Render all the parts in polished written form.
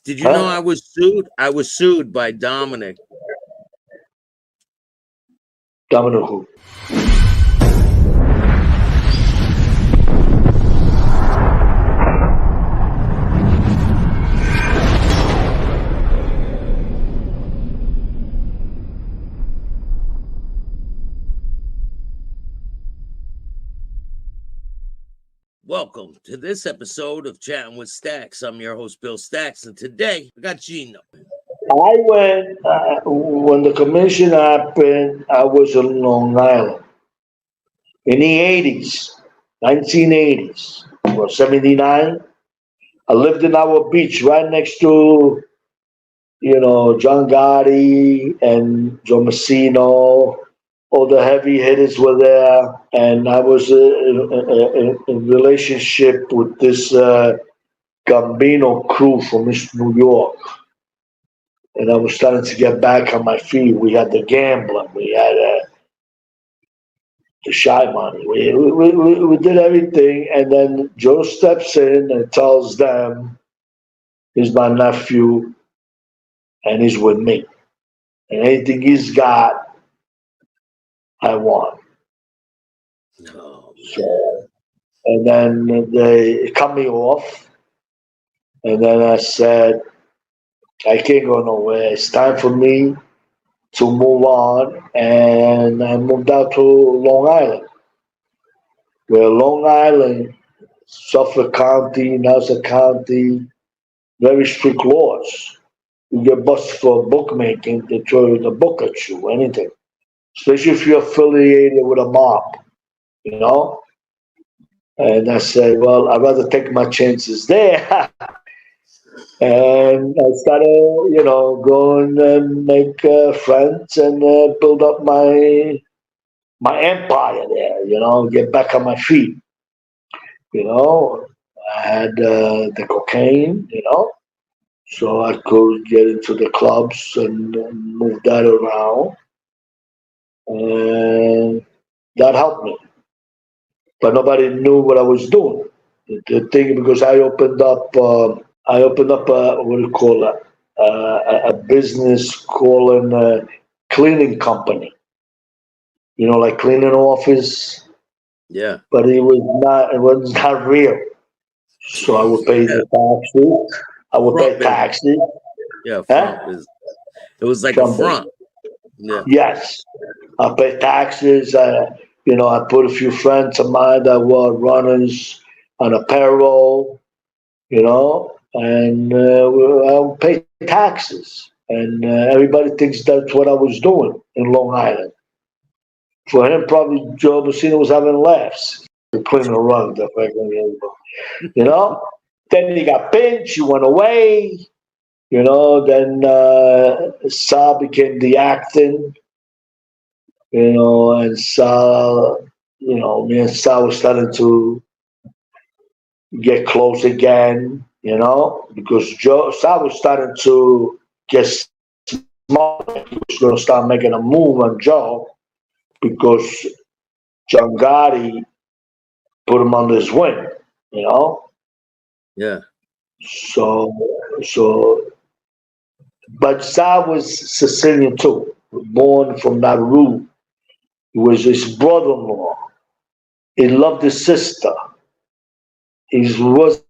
Did you know I was sued? I was sued by Dominic. Dominic who? Welcome to this episode of Chatting with Staxx. I'm your host, Bill Staxx, and today I got Gino. I went, when the commission happened, I was in Long Island. In the 80s, 1980s, or 79, I lived in our beach right next to, John Gotti and Joe Messino. All the heavy hitters were there. And I was in relationship with this Gambino crew from East New York. And I was starting to get back on my feet. We had the gambling. We had the shy money. We did everything. And then Joe steps in and tells them he's my nephew and he's with me. And anything he's got, I want. Oh, so, and then they cut me off. And then I said, I can't go nowhere. It's time for me to move on. And I moved out to Long Island. Where Long Island, Suffolk County, Nassau County, very strict laws. You get busted for bookmaking, they throw the book at you, anything. Especially if you're affiliated with a mob, And I said, well, I'd rather take my chances there. And I started, going and make friends and build up my empire there, get back on my feet. I had the cocaine, so I could get into the clubs and move that around. And that helped me. But nobody knew what I was doing. The thing, because I opened up what do you call it? A business called a cleaning company. Like cleaning office. yeah. But it was not real. So I would pay the taxes. I would pay taxes. Yeah, it was like a front. Yeah. Yes. I pay taxes. I put a few friends of mine that were runners on a payroll, and I'll pay taxes. And everybody thinks that's what I was doing in Long Island. For him, probably Joe Messina was having laughs. Cleaning a rug, Then he got pinched, he went away, then Sal became the acting, and Sal, me and Sal was starting to get close again, because Sal was starting to get smart. He was going to start making a move on Joe because John Gotti put him under his wing, Yeah. So, but Sal was Sicilian too, born from that root. He was his brother-in-law. He loved his sister. He wasn't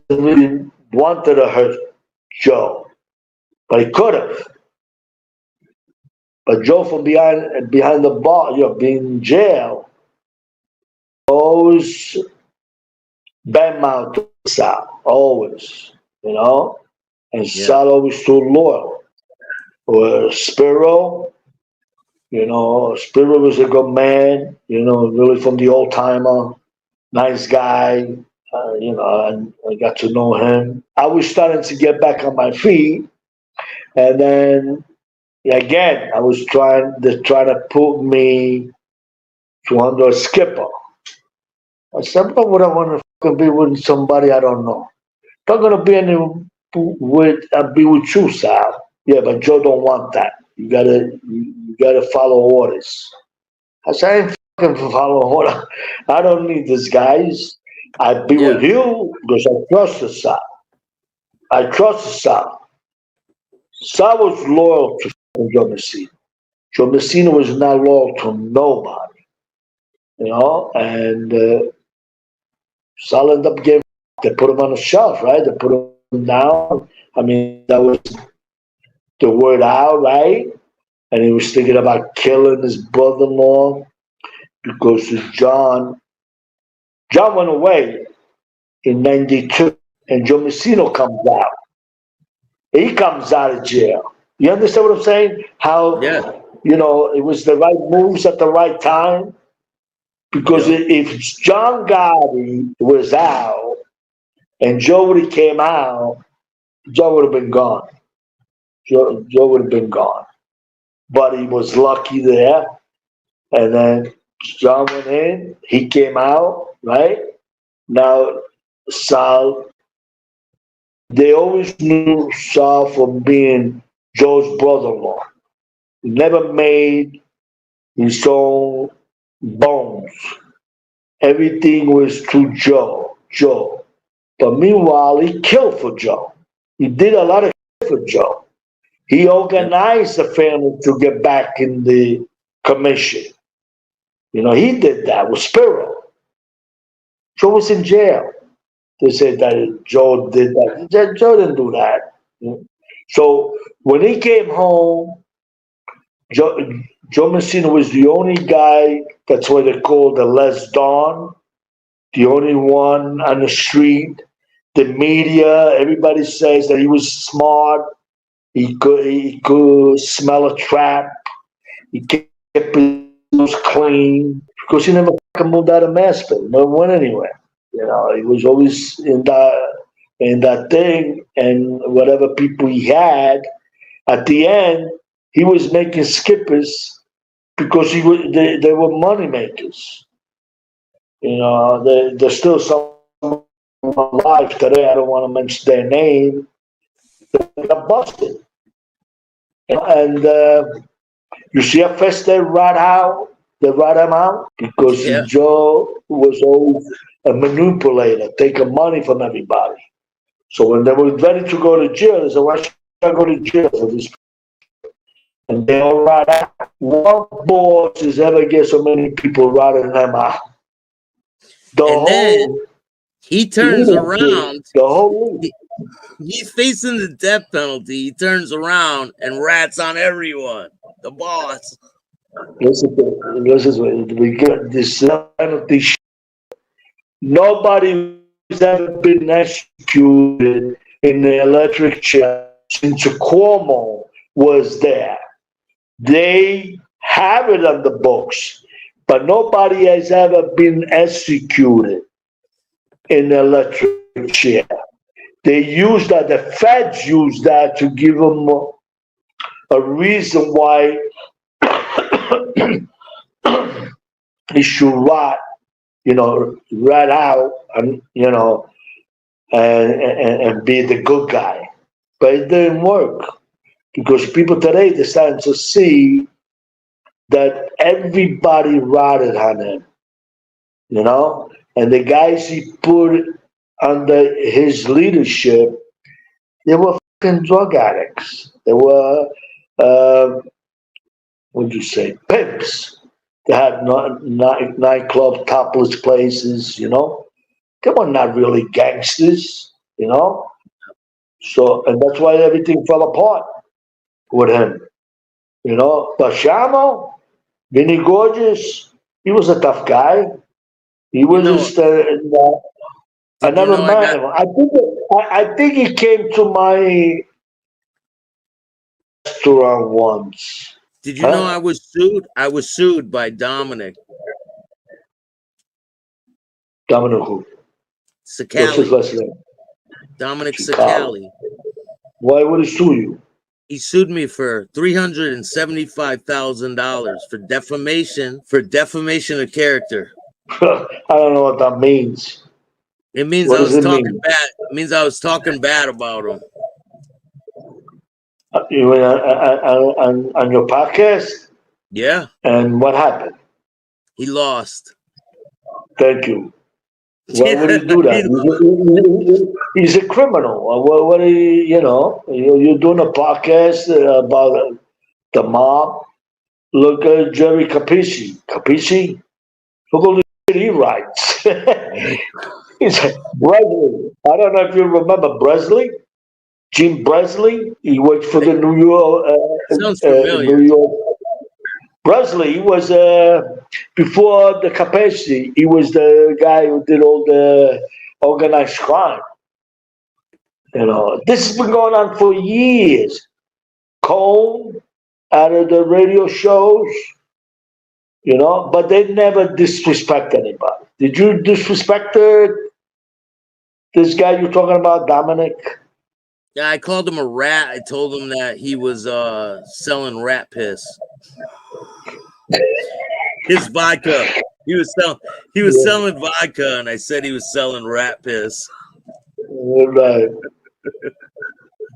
really wanted to hurt Joe, but he could have. But Joe, from behind the bar, being in jail, always badmouth to Sal, always, and Sal always stood loyal. Spiro, Spiro was a good man, really from the old timer, nice guy, and I got to know him. I was starting to get back on my feet, and then again, I was trying to put me to under a skipper. I said, but would I want to be with somebody I don't know? Not gonna be be with you, Sal. Yeah, but Joe don't want that. You gotta follow orders. I said, I ain't fucking follow orders. I don't need these guys. I'd be with you because I trust the Sal. I trusted Sal. Sal was loyal to Joe Messina. Joe Messina was not loyal to nobody, and Sal ended up getting. They put him on the shelf, right? They put him down. I mean, that was the word out, right? And he was thinking about killing his brother-in-law because John went away in '92, and Joe Messina comes out. He comes out of jail. You understand what I'm saying? Yeah. How it was the right moves at the right time. Because Yep. if John Gotti was out and Joe would have came out, Joe would have been gone. Joe would have been gone. But he was lucky there. And then John went in, he came out, right? Now, Sal, they always knew Sal for being Joe's brother in law. He never made his own bones. Everything was to Joe. Joe. But meanwhile, he killed for Joe. He did a lot of for Joe. He Yep. organized the family to get back in the commission. He did that with Spiro. Joe was in jail. They said that Joe did that. Joe didn't do that. So when he came home, Joe, Joe Messina was the only guy, that's what they call the Les Don, the only one on the street. The media, everybody says that he was smart. He could smell a trap. He kept his nose clean because he never fucking moved out of Maspeth. Never went anywhere. He was always in that thing, and whatever people he had. At the end, he was making skippers because they were money makers. There's still some alive today. I don't want to mention their name. They got busted. And you see how fast they rat him out because Yeah. Joe was always a manipulator, taking money from everybody. So when they were ready to go to jail, they said, "Why should I go to jail for this?" And they all rat out. What boss has ever get so many people ratting them out? The And whole then he turns leadership, around. the whole He, he's facing the death penalty. He turns around and rats on everyone. The boss. listen, we get this penalty. Nobody has ever been executed in the electric chair since Cuomo was there. They have it on the books, but nobody has ever been executed in the electric chair. They use that, the feds use that to give them a reason why he should rat out and be the good guy. But it didn't work because people today they're starting to see that everybody ratted on him, and the guys he put under his leadership, they were fucking drug addicts. They were, what'd you say, pimps. They had nightclub, topless places, They were not really gangsters. So, and that's why everything fell apart with him. But Shamo, Vinny Gorgeous, he was a tough guy. He You was know, just, I did you never know I met got him. I think he came to my restaurant once. did you know Huh? I was sued? I was sued by Dominic Dominic who? What's his Sicali. last name? Dominic Chicago. Sicali. Why would he sue you? He sued me for $375,000 for defamation of character. I don't know what that means. It means What I does was it talking mean? bad. It means I was talking bad about him. You went on your podcast, Yeah, and what happened? he lost. Thank you. Why would he do that? He's a criminal. What you're doing a podcast about the mob. Look at Jerry Capisci. Capisci? Look at the shit he writes. He's Bresley. I don't know if you remember Bresley. Jim Bresley. He worked for the New York. Sounds familiar. New York. Bresley was before the Capisci. He was the guy who did all the organized crime. This has been going on for years. Cone out of the radio shows, but they never disrespect anybody. Did you disrespect this guy you're talking about, Dominic? Yeah, I called him a rat. I told him that he was selling rat piss. His vodka. He was selling vodka, and I said he was selling rat piss. Right.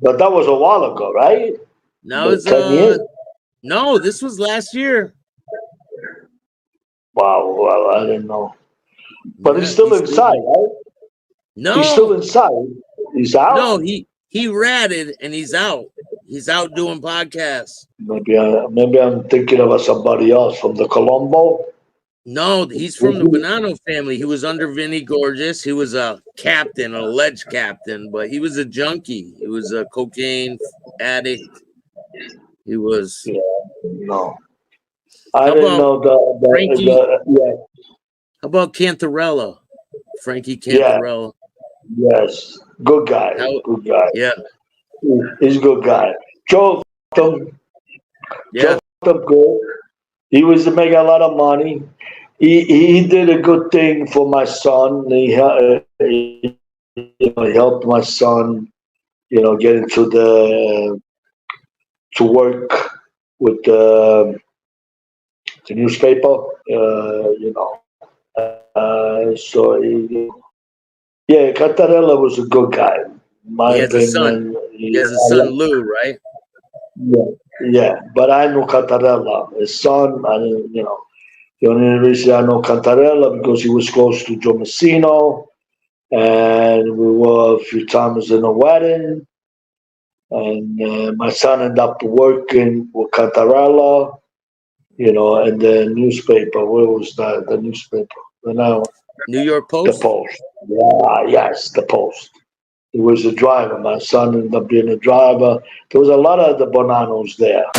But that was a while ago, right? No, it's 10 years? No, this was last year. Wow, well, I didn't know. But he's still inside, right? No, he's still inside. He's out. No, he ratted and he's out. He's out doing podcasts. Maybe I'm thinking of somebody else from the Colombo. No, he's from the Bonanno family. He was under Vinny Gorgeous. He was a captain, an alleged captain, but he was a junkie. He was a cocaine addict. He was. Yeah, no. I didn't know the Frankie. Yeah. How about Cantarella? Frankie Cantarella. Yeah. Yes. Good guy. Good guy. Yeah. He's a good guy. Joe yeah. Joe good. He was making a lot of money. He did a good thing for my son. He helped my son, get into to work with the newspaper, Cantarella was a good guy. He has a son. He has a son, Lou, right? Yeah. But I know Cantarella, his son. The only reason I know Cantarella because he was close to Joe Messino, and we were a few times in a wedding. And my son ended up working with Cantarella, and the newspaper. Where was that? The newspaper. New York Post? The Post. Yeah, yes, the Post. He was a driver. My son ended up being a driver. There was a lot of the Bonannos there.